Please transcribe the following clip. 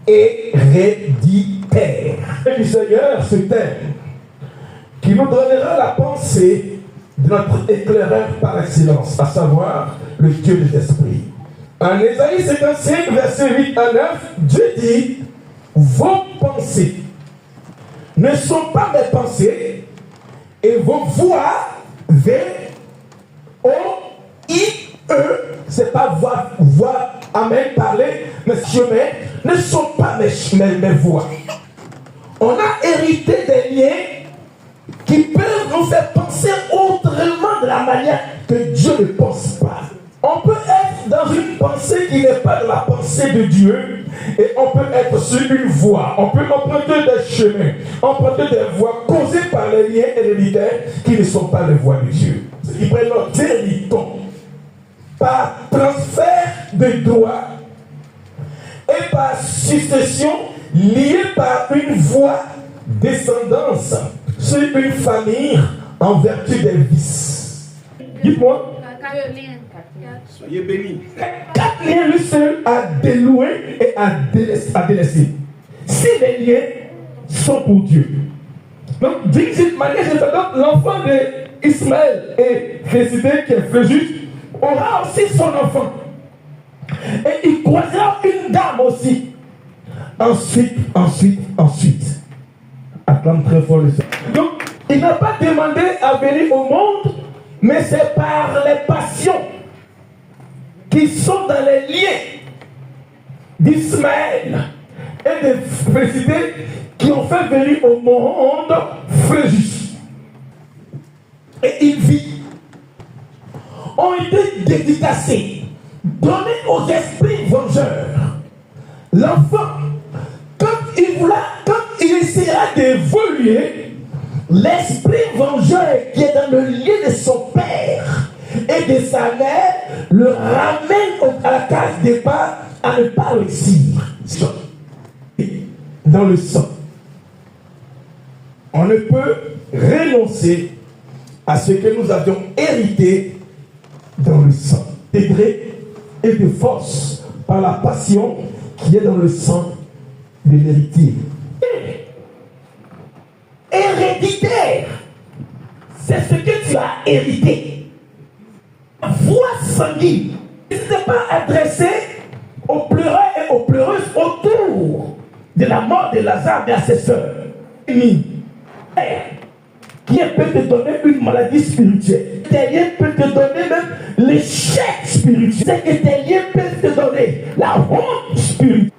héréditaire. Du Seigneur, ce thème qui nous donnera la pensée de notre éclaireur par excellence, à savoir le Dieu des esprits. En Ésaïe 55, versets 8 à 9, Dieu dit: vos pensées ne sont pas mes pensées, et vos voix, V-O-I-E, c'est pas voix, amen, parler, mais chemin, ne sont pas mes voix. On a hérité des liens qui peuvent nous faire penser autrement de la manière que Dieu ne pense pas. On peut être dans une pensée qui n'est pas de la pensée de Dieu, et on peut être sur une voie, on peut emprunter des chemins, emprunter des voies causées par les liens héréditaires qui ne sont pas les voies de Dieu. Ce qui prennent notre hériton par transfert de droit et par succession liée par une voie descendance sur une famille en vertu des vices. Dites-moi. Soyez bénis. 4 liens lui seul à délouer et à délaisser. Si les liens sont pour Dieu. Donc, d'une certaine manière, l'enfant d'Ismaël et Félicité, qui est Fréjus, aura aussi son enfant. Et il croisera une dame aussi. Ensuite. Acclame très fort le Seigneur. Donc, il n'a pas demandé à venir au monde, mais c'est par les passions qui sont dans les liens d'Ismaël et de Félicité qui ont fait venir au monde Fréjus. Et il vit, ont été dédicacés, donnés aux esprits vengeurs. L'enfant, quand il essaiera d'évoluer, l'esprit vengeur qui est dans le lien de son père et de sa mère le ramène à la case départ à ne pas réussir. Dans le sang. On ne peut renoncer à ce que nous avions hérité dans le sang. Degré et de force par la passion qui est dans le sang de l'héritier. Héréditaire, c'est ce que tu as hérité. Voix sanguine, il n'était pas adressé aux pleureurs et aux pleureuses autour de la mort de Lazare et à ses sœurs. Qui peut te donner une maladie spirituelle. Tes liens peuvent te donner même l'échec spirituel. C'est que tes liens peuvent te donner la honte spirituelle.